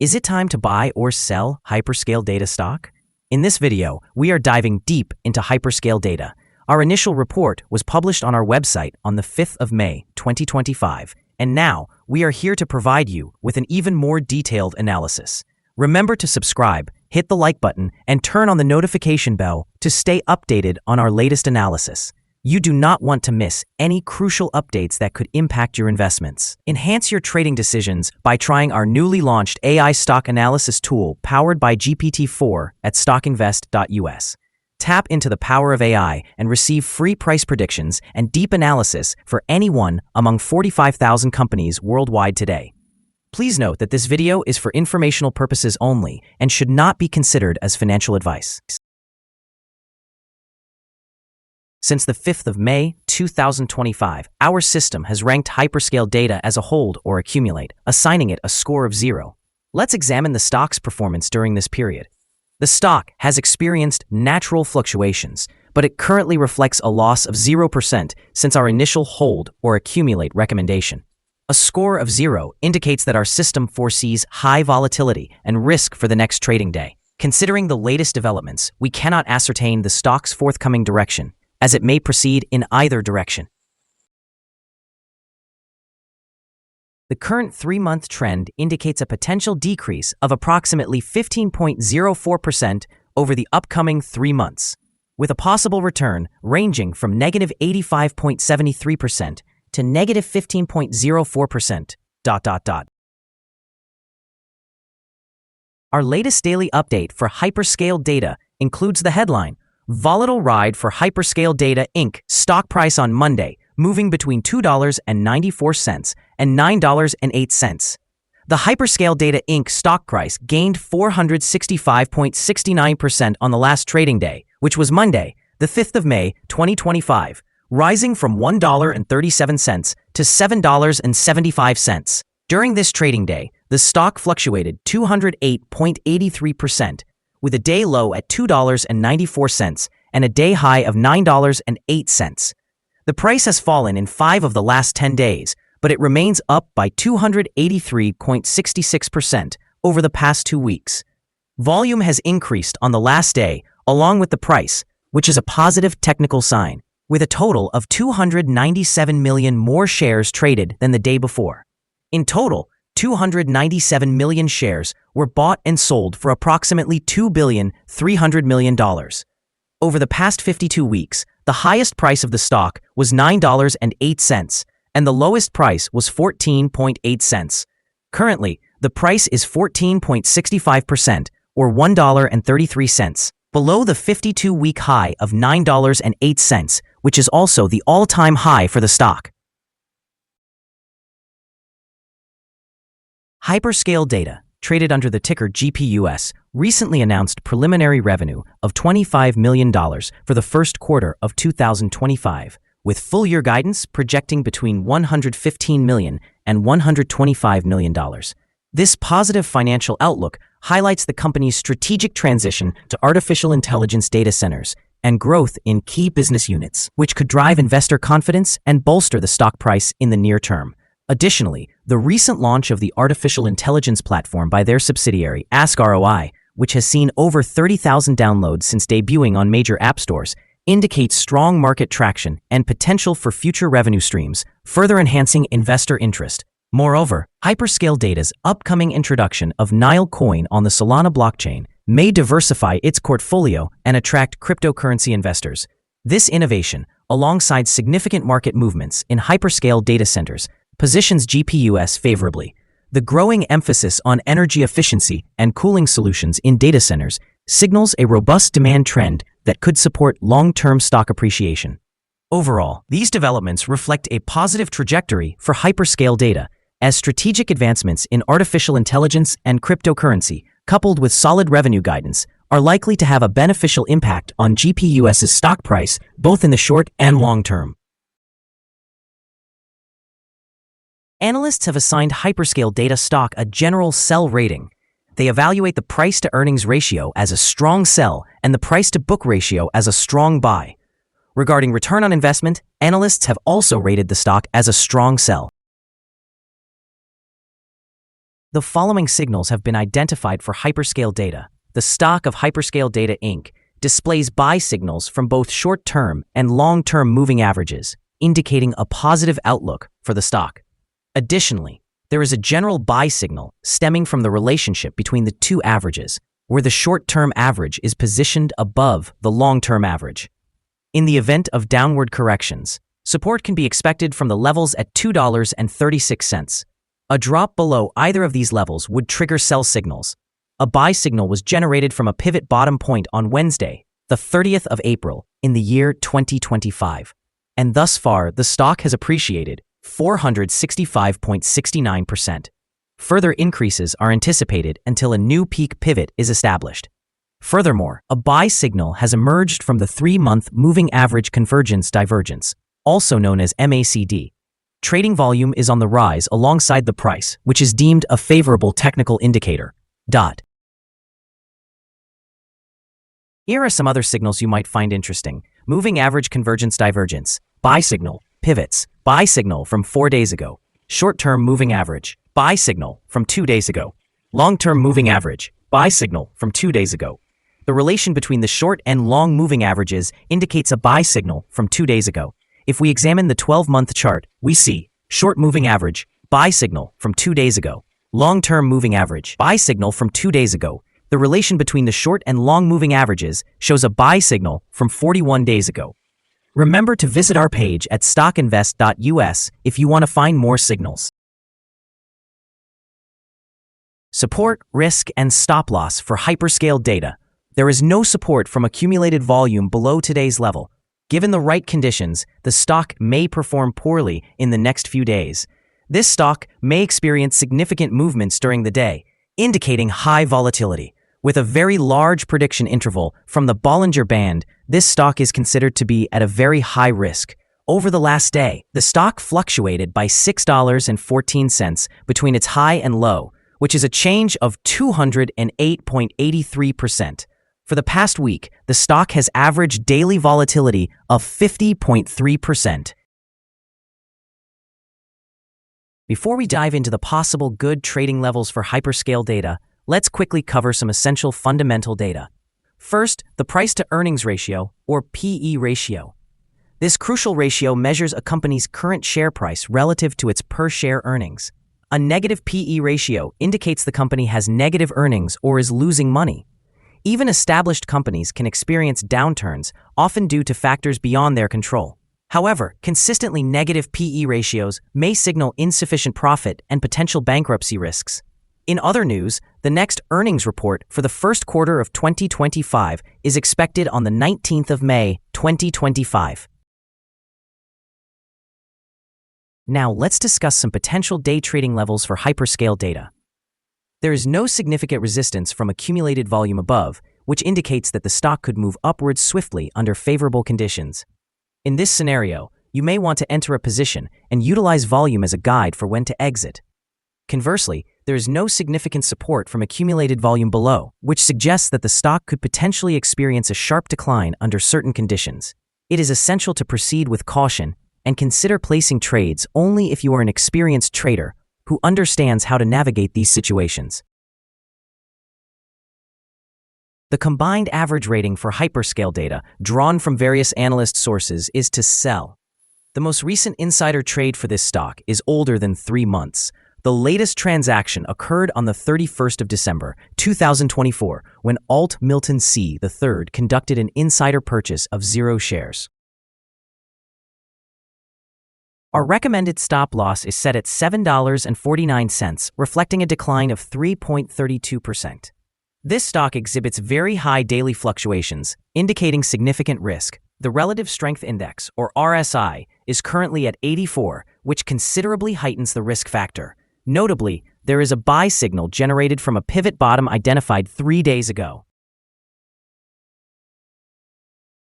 Is it time to buy or sell Hyperscale Data stock? In this video, we are diving deep into Hyperscale Data. Our initial report was published on our website on the 5th of May, 2025, and now we are here to provide you with an even more detailed analysis. Remember to subscribe, hit the like button, and turn on the notification bell to stay updated on our latest analysis. You do not want to miss any crucial updates that could impact your investments. Enhance your trading decisions by trying our newly launched AI stock analysis tool powered by GPT-4 at StockInvest.us. Tap into the power of AI and receive free price predictions and deep analysis for any one among 45,000 companies worldwide today. Please note that this video is for informational purposes only and should not be considered as financial advice. Since the 5th of May, 2025, our system has ranked Hyperscale Data as a hold or accumulate, assigning it a score of 0. Let's examine the stock's performance during this period. The stock has experienced natural fluctuations, but it currently reflects a loss of 0% since our initial hold or accumulate recommendation. A score of 0 indicates that our system foresees high volatility and risk for the next trading day. Considering the latest developments, we cannot ascertain the stock's forthcoming direction, as it may proceed in either direction. The current 3-month trend indicates a potential decrease of approximately 15.04% over the upcoming 3 months, with a possible return ranging from negative 85.73% to negative 15.04%. Our latest daily update for Hyperscale Data includes the headline, Volatile Ride for Hyperscale Data Inc. Stock price on Monday, moving between $2.94 and $9.08. The Hyperscale Data Inc. stock price gained 465.69% on the last trading day, which was Monday, the 5th of May, 2025, rising from $1.37 to $7.75. During this trading day, the stock fluctuated 208.83%, with a day low at $2.94 and a day high of $9.08. The price has fallen in 5 of the last 10 days, but it remains up by 283.66% over the past 2 weeks. Volume has increased on the last day, along with the price, which is a positive technical sign, with a total of 297 million more shares traded than the day before. In total, 297 million shares were bought and sold for approximately $2.3 billion. Over the past 52 weeks, the highest price of the stock was $9.08, and the lowest price was 14.8 cents. Currently, the price is 14.65%, or $1.33, below the 52-week high of $9.08, which is also the all-time high for the stock. Hyperscale Data, traded under the ticker GPUS, recently announced preliminary revenue of $25 million for the first quarter of 2025, with full-year guidance projecting between $115 million and $125 million. This positive financial outlook highlights the company's strategic transition to artificial intelligence data centers and growth in key business units, which could drive investor confidence and bolster the stock price in the near term. Additionally, the recent launch of the artificial intelligence platform by their subsidiary, AskROI, which has seen over 30,000 downloads since debuting on major app stores, indicates strong market traction and potential for future revenue streams, further enhancing investor interest. Moreover, Hyperscale Data's upcoming introduction of Nile Coin on the Solana blockchain may diversify its portfolio and attract cryptocurrency investors. This innovation, alongside significant market movements in hyperscale data centers, positions GPUS favorably. The growing emphasis on energy efficiency and cooling solutions in data centers signals a robust demand trend that could support long-term stock appreciation. Overall, these developments reflect a positive trajectory for Hyperscale Data, as strategic advancements in artificial intelligence and cryptocurrency, coupled with solid revenue guidance, are likely to have a beneficial impact on GPUS's stock price, both in the short and long term. Analysts have assigned Hyperscale Data stock a general sell rating. They evaluate the price-to-earnings ratio as a strong sell and the price-to-book ratio as a strong buy. Regarding return on investment, analysts have also rated the stock as a strong sell. The following signals have been identified for Hyperscale Data. The stock of Hyperscale Data Inc. displays buy signals from both short-term and long-term moving averages, indicating a positive outlook for the stock. Additionally, there is a general buy signal stemming from the relationship between the two averages, where the short-term average is positioned above the long-term average. In the event of downward corrections, support can be expected from the levels at $2.36. A drop below either of these levels would trigger sell signals. A buy signal was generated from a pivot bottom point on Wednesday, the 30th of April, in the year 2025. And thus far, the stock has appreciated 465.69%. Further increases are anticipated until a new peak pivot is established. Furthermore, a buy signal has emerged from the 3-month moving average convergence divergence, also known as MACD. Trading volume is on the rise alongside the price, which is deemed a favorable technical indicator. Here are some other signals you might find interesting. Moving average convergence divergence, buy signal, pivots, buy signal from 4 days ago, short-term moving average, buy signal from 2 days ago, long-term moving average, buy signal from 2 days ago. The relation between the short and long moving averages indicates a buy signal from 2 days ago. If we examine the 12-month chart, we see short moving average, buy signal from 2 days ago, long-term moving average, buy signal from 2 days ago. The relation between the short and long moving averages shows a buy signal from 41 days ago. Remember to visit our page at StockInvest.us if you want to find more signals. Support, risk, and stop loss for Hyperscale Data. There is no support from accumulated volume below today's level. Given the right conditions, the stock may perform poorly in the next few days. This stock may experience significant movements during the day, indicating high volatility. With a very large prediction interval from the Bollinger Band, this stock is considered to be at a very high risk. Over the last day, the stock fluctuated by $6.14 between its high and low, which is a change of 208.83%. For the past week, the stock has averaged daily volatility of 50.3%. Before we dive into the possible good trading levels for Hyperscale Data, let's quickly cover some essential fundamental data. First, the price-to-earnings ratio, or PE ratio. This crucial ratio measures a company's current share price relative to its per-share earnings. A negative PE ratio indicates the company has negative earnings or is losing money. Even established companies can experience downturns, often due to factors beyond their control. However, consistently negative PE ratios may signal insufficient profit and potential bankruptcy risks. In other news, the next earnings report for the first quarter of 2025 is expected on the 19th of May, 2025. Now let's discuss some potential day trading levels for Hyperscale Data. There is no significant resistance from accumulated volume above, which indicates that the stock could move upwards swiftly under favorable conditions. In this scenario, you may want to enter a position and utilize volume as a guide for when to exit. Conversely, there is no significant support from accumulated volume below, which suggests that the stock could potentially experience a sharp decline under certain conditions. It is essential to proceed with caution and consider placing trades only if you are an experienced trader who understands how to navigate these situations. The combined average rating for Hyperscale Data, drawn from various analyst sources, is to sell. The most recent insider trade for this stock is older than 3 months. The latest transaction occurred on the 31st of December, 2024, when Alt Milton C. III conducted an insider purchase of 0 shares. Our recommended stop loss is set at $7.49, reflecting a decline of 3.32%. This stock exhibits very high daily fluctuations, indicating significant risk. The Relative Strength Index, or RSI, is currently at 84, which considerably heightens the risk factor. Notably, there is a buy signal generated from a pivot bottom identified 3 days ago.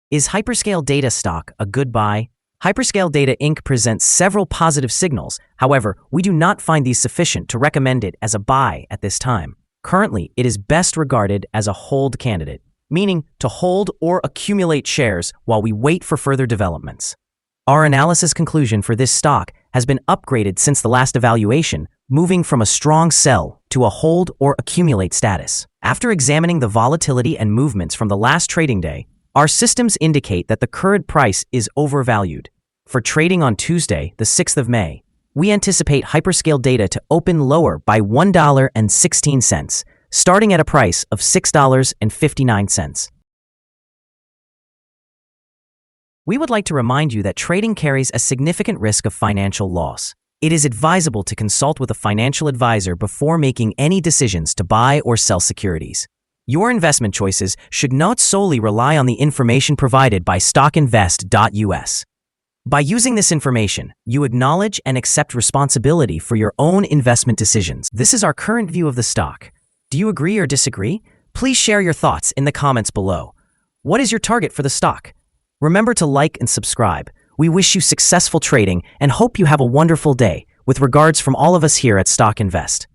Is Hyperscale Data stock a good buy? Hyperscale Data Inc. presents several positive signals. However, we do not find these sufficient to recommend it as a buy at this time. Currently, it is best regarded as a hold candidate, meaning to hold or accumulate shares while we wait for further developments. Our analysis conclusion for this stock has been upgraded since the last evaluation, moving from a strong sell to a hold or accumulate status. After examining the volatility and movements from the last trading day, our systems indicate that the current price is overvalued. For trading on Tuesday, the 6th of May, we anticipate Hyperscale Data to open lower by $1.16, starting at a price of $6.59. We would like to remind you that trading carries a significant risk of financial loss. It is advisable to consult with a financial advisor before making any decisions to buy or sell securities. Your investment choices should not solely rely on the information provided by StockInvest.us. By using this information, you acknowledge and accept responsibility for your own investment decisions. This is our current view of the stock. Do you agree or disagree? Please share your thoughts in the comments below. What is your target for the stock? Remember to like and subscribe. We wish you successful trading and hope you have a wonderful day. With regards from all of us here at Stock Invest.